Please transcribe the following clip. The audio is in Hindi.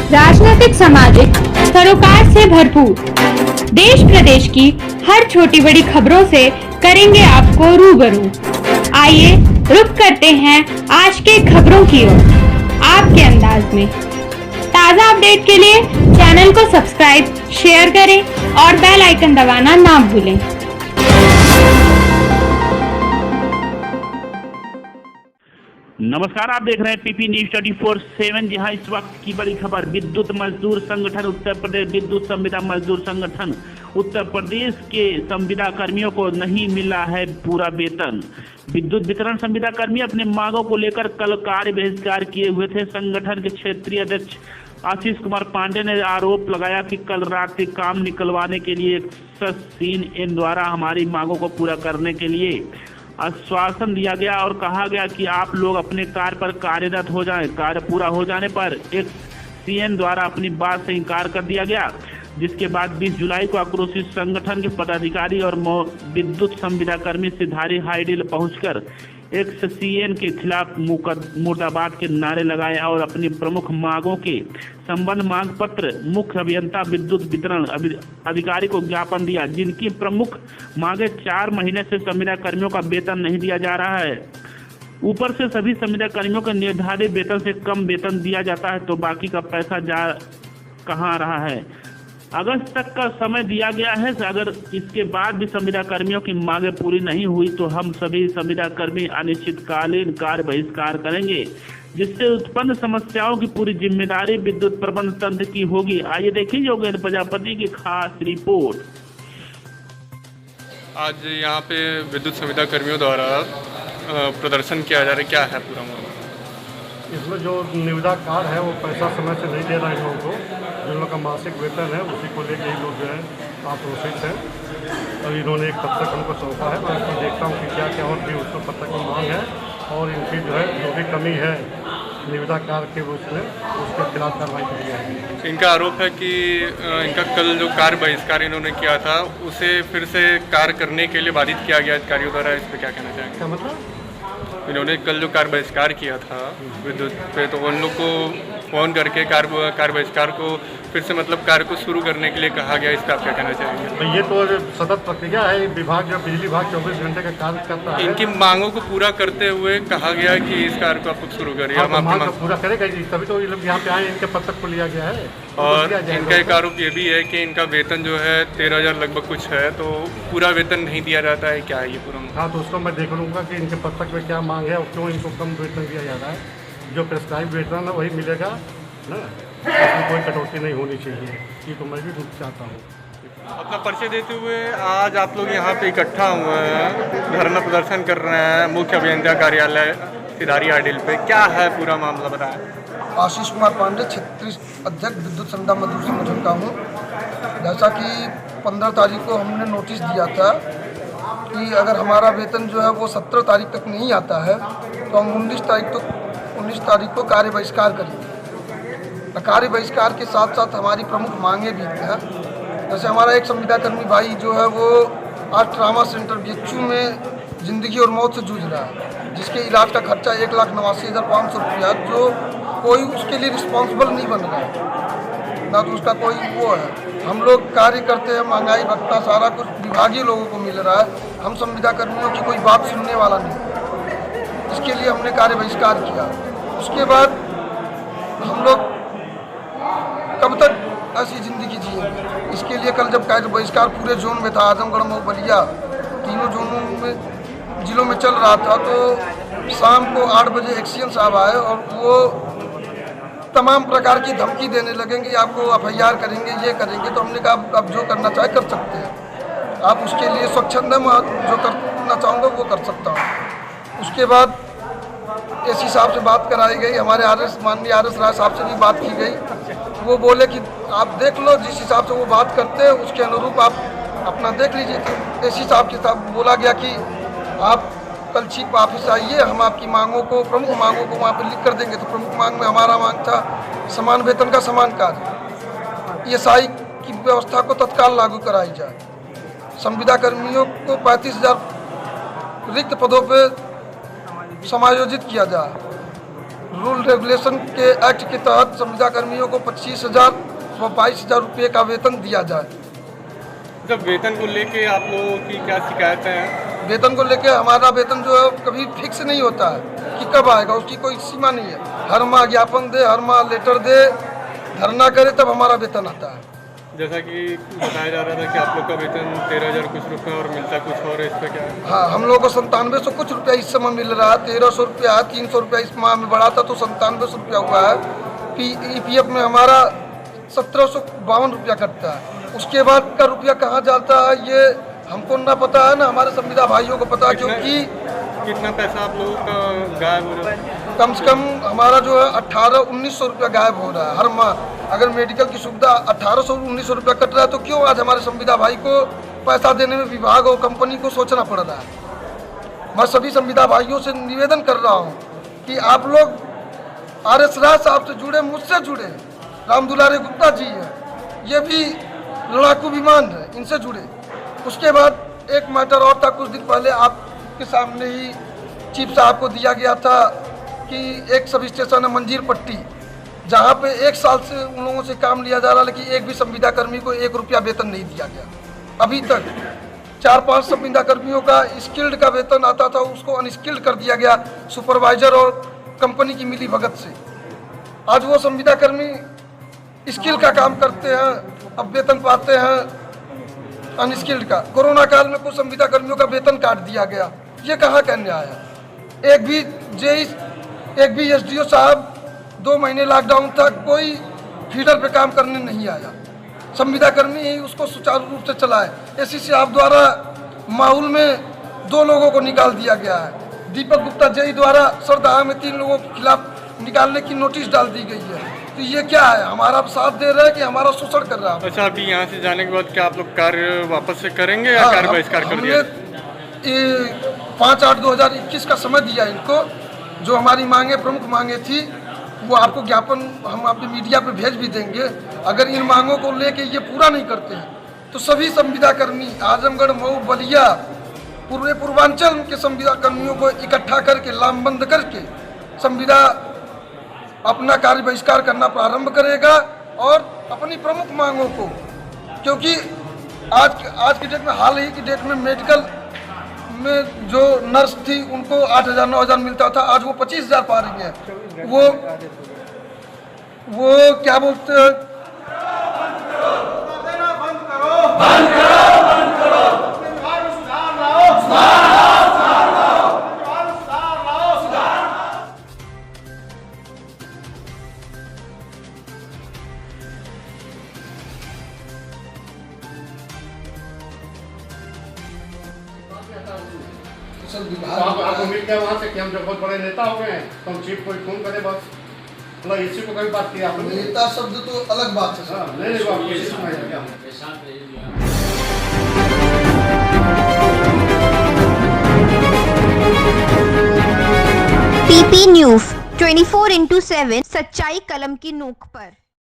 राजनीतिक, सामाजिक सरोकार से भरपूर देश प्रदेश की हर छोटी बड़ी खबरों से करेंगे आपको रूबरू। आइए रुक करते हैं आज के खबरों की ओर आपके अंदाज में। ताज़ा अपडेट के लिए चैनल को सब्सक्राइब, शेयर करें और बेल आइकन दबाना ना भूलें। नमस्कार, आप देख रहे हैं पीपी न्यूज 24/7। जहां इस वक्त की बड़ी खबर, विद्युत मजदूर संगठन उत्तर प्रदेश विद्युत संविदा मजदूर संगठन उत्तर प्रदेश के संविदा कर्मियों को नहीं मिला है पूरा वेतन। विद्युत वितरण संविदा कर्मी अपने मांगों को लेकर कल कार्य बहिष्कार किए हुए थे। संगठन के क्षेत्रीय अध्यक्ष आशीष कुमार पांडे ने आरोप लगाया कि कल रात से काम निकलवाने के लिए सीएन द्वारा हमारी मांगों को पूरा करने के लिए आश्वासन दिया गया और कहा गया कि आप लोग अपने कार्य पर कार्यरत हो जाएं। कार्य पूरा हो जाने पर एक सीएन द्वारा अपनी बात से इनकार कर दिया गया, जिसके बाद 20 जुलाई को आक्रोशित संगठन के पदाधिकारी और विद्युत संविदा कर्मी सिधारी हाईडिल पहुंचकर एक सीएन के खिलाफ मुर्दाबाद के नारे लगाए और अपनी प्रमुख मांगों के संबंध मांग पत्र मुख्य अभियंता विद्युत वितरण अधिकारी को ज्ञापन दिया, जिनकी प्रमुख मांगे 4 महीने से संविदा कर्मियों का वेतन नहीं दिया जा रहा है। ऊपर से सभी संविदा कर्मियों को निर्धारित वेतन से कम वेतन दिया जाता है, तो बाकी का पैसा जा कहाँ रहा है। अगस्त तक का समय दिया गया है। अगर इसके बाद भी संविदा कर्मियों की मांगे पूरी नहीं हुई तो हम सभी संविदा कर्मी अनिश्चितकालीन कार्य बहिष्कार करेंगे, जिससे उत्पन्न समस्याओं की पूरी जिम्मेदारी विद्युत प्रबंध तंत्र की होगी। आइए देखिए योगेंद्र प्रजापति की खास रिपोर्ट। आज यहाँ पे विद्युत संविदा कर्मियों द्वारा प्रदर्शन किया जा रहा है, क्या है पूरा मामला? इसमें जो निविदा कार्ड है वो पैसा समय से नहीं दे रहा है इन लोगों को। जिन लोगों का मासिक वेतन है उसी को लेकर ये लोग जो है आक्रोशित हैं और इन्होंने एक पत्रक हमको सौंपा है। मैं इसमें देखता हूँ कि क्या क्या और भी उसमें पत्रक की मांग है और इनकी जो है जो भी कमी है निविदा कार्ड के उसमें उसके खिलाफ कार्रवाई की जाएगी। इनका आरोप है कि इनका कल जो कार्य बहिष्कार इन्होंने किया था उसे फिर से कार्य करने के लिए बाधित किया गया अधिकारियों द्वारा। इस पर क्या कहना चाहेंगे? क्या मतलब? इन्होंने कल जो कार्य बहिष्कार किया था विद्युत पे, तो उन लोग को फ़ोन करके कार्य बहिष्कार को फिर से मतलब कार्य को शुरू करने के लिए कहा गया। इस पर आप क्या कहना चाहेंगे? तो ये तो सतत प्रक्रिया है। विभाग जो बिजली विभाग 24 घंटे का कार्य करता है। इनकी मांगों को पूरा करते हुए कहा गया कि इस कार्य को आप शुरू करिए। हम आपकी मांग पूरा करेगा जी, तभी तो ये लोग यहाँ पे आए, इनके पत्रक को लिया गया है। और इनका एक आरोप ये भी है कि इनका वेतन जो है 13,000 लगभग कुछ है, तो पूरा वेतन नहीं दिया जाता है। क्या है ये पूरा? हाँ, तो उसको मैं देख लूँगा कि इनके पत्रक में क्या मांग है और क्यों इनको कम वेतन दिया जा रहा है। जो प्रेस्क्राइब वेतन है वही मिलेगा ना, इसमें कोई कटौती नहीं होनी चाहिए। ये तो मैं भी चाहता हूँ। अपना परिचय देते हुए आज आप लोग यहाँ पे इकट्ठा हुए हैं, धरना प्रदर्शन कर रहे हैं मुख्य अभियंता कार्यालय सिधारी हाईडिल पे। क्या है पूरा मामला, बताएं। आशीष कुमार पांडे, क्षेत्रीय अध्यक्ष विद्युत संविदा मजदूर संगठन का हूँ। जैसा कि 15 तारीख को हमने नोटिस दिया था कि अगर हमारा वेतन जो है वो 17 तारीख तक नहीं आता है तो हम 19 तारीख को कार्य बहिष्कार करेंगे। कार्य बहिष्कार के साथ साथ हमारी प्रमुख मांगे भी हैं। जैसे हमारा एक संविदा कर्मी भाई जो है वो आज ट्रामा सेंटर बीएचयू में ज़िंदगी और मौत से जूझ रहा है, जिसके इलाज का खर्चा 1,89,500 रुपया, जो कोई उसके लिए रिस्पॉन्सिबल नहीं बन रहा है, ना तो उसका कोई वो है। हम लोग कार्य करते हैं, महंगाई भत्ता सारा कुछ विभागीय लोगों को मिल रहा है, हम संविदा कर्मियों की कोई बात सुनने वाला नहीं। इसके लिए हमने कार्य बहिष्कार किया। उसके बाद हम लोग कब तक ऐसी ज़िंदगी जिएंगे? इसके लिए कल जब कार्य बहिष्कार पूरे जोन में था, आजमगढ़, मऊ, बलिया, तीनों जोनों में जिलों में चल रहा था, तो शाम को 8 बजे एक्सीएन साहब आए और वो तमाम प्रकार की धमकी देने लगेंगे, आपको एफआईआर करेंगे, ये करेंगे। तो हमने कहा आप जो करना चाहे कर सकते हैं, आप उसके लिए स्वच्छंद, मैं जो करना चाहूँगा वो कर सकता हूँ। उसके बाद एसी साहब से बात कराई गई, हमारे माननीय आरएस राय साहब से भी बात की गई। वो बोले कि आप देख लो, जिस हिसाब से वो बात करते हैं उसके अनुरूप आप अपना देख लीजिए। एसी साहब के साथ बोला गया कि आप कल चीफ ऑफिस आइए, हम आपकी मांगों को, प्रमुख मांगों को वहाँ पर लिख कर देंगे। तो प्रमुख मांग में हमारा मांग था समान वेतन का समान कार्य, ईएसआई की व्यवस्था को तत्काल लागू कराई जाए, संविदा कर्मियों को 35,000 रिक्त पदों पर समायोजित किया जाए, रूल रेगुलेशन के एक्ट के तहत संविदा कर्मियों को 25,000 व 22,000 रुपये का वेतन दिया जाए। जब वेतन को लेके आप लोगों की क्या शिकायतें हैं? वेतन को लेके हमारा वेतन जो है कभी फिक्स नहीं होता है कि कब आएगा, उसकी कोई सीमा नहीं है। हर माह ज्ञापन दे, हर माह लेटर दे, धरना करे तब हमारा वेतन आता है। जैसा कि बताया जा रहा था कि आप लोग का वेतन 13,000 कुछ रुपये और मिलता कुछ और है, इस पर क्या है? हाँ, हम लोग को 9700 कुछ रुपया इस समय मिल रहा है। 1300 रुपया, 300 रुपया इस माह में बढ़ा था तो 9700 रुपया हुआ है। EPF में हमारा 1752 रुपया कटता है। उसके बाद का रुपया कहाँ जाता है ये हमको ना पता है, ना हमारे संविदा भाइयों को पता है। क्योंकि कितना पैसा आप लोगों का गायब हो रहा है? कम से कम हमारा जो है 1800-1900 रुपया गायब हो रहा है हर माह। अगर मेडिकल की सुविधा 1800-1900 रुपया कट रहा है तो क्यों आज हमारे संविदा भाई को पैसा देने में विभाग और कंपनी को सोचना पड़ रहा है। मैं सभी संविदा भाइयों से निवेदन कर रहा हूँ कि आप लोग RS राय साहब से जुड़े, मुझसे जुड़े, राम दुलारे गुप्ता जी हैं, ये भी लड़ाकू विमान है, इनसे जुड़े। उसके बाद एक मैटर और था, कुछ दिन पहले आपके सामने ही चीफ साहब को दिया गया था कि एक सब स्टेशन है मंजीर पट्टी, जहाँ पे 1 साल से उन लोगों से काम लिया जा रहा है, लेकिन एक भी संविदा कर्मी को 1 रुपया वेतन नहीं दिया गया अभी तक। 4-5 संविदा कर्मियों का स्किल्ड का वेतन आता था, उसको अनस्किल्ड कर दिया गया सुपरवाइजर और कंपनी की मिली भगत से। आज वो संविदा कर्मी स्किल का काम करते हैं, अब वेतन पाते हैं अनस्किल्ड का। कोरोना काल में कुछ संविदा कर्मियों का वेतन काट दिया गया, ये कहाँ का न्याय है? एक भी SDO साहब 2 महीने लॉकडाउन था, कोई फीडर पे काम करने नहीं आया। संविदा कर्मी ही उसको सुचारू रूप से चलाए। ACC साहब द्वारा माहौल में 2 लोगों को निकाल दिया गया है। दीपक गुप्ता JE द्वारा सरदाहा में 3 लोगों के खिलाफ निकालने की नोटिस डाल दी गई है। तो ये क्या है? हमारा साथ दे रहा है कि हमारा शोषण कर रहा है? अच्छा, अभी यहाँ से जाने के बाद क्या आप लोग कार्य वापस से करेंगे या कार्य बहिष्कार कर दिया? 5/8/2021 का समय दिया इनको। जो हमारी मांगे, प्रमुख मांगे थी, वो आपको ज्ञापन हम आपके मीडिया पे भेज भी देंगे। अगर इन मांगों को लेके ये पूरा नहीं करते हैं तो सभी संविदा कर्मी आजमगढ़, मऊ, बलिया, पूर्वांचल के संविदा कर्मियों को इकट्ठा करके, लामबंद करके संविदा अपना कार्य बहिष्कार करना प्रारंभ करेगा और अपनी प्रमुख मांगों को, क्योंकि आज की डेट में, हाल ही की डेट में मेडिकल में जो नर्स थी उनको 8,000-9,000 मिलता था, आज वो 25,000 पा रही है। वो क्या बोलते हैं, आप उम्मीद क्या वहाँ से कि हम जब बहुत बड़े नेता हो गए हैं तो हम चीफ को फोन करें बस? मतलब इसी को कभी बात की आपने? नेता शब्द तो अलग बात है। नहीं बात किसी सुनाई क्या? PP न्यूज़ 24/7 सच्चाई कलम की नोक पर।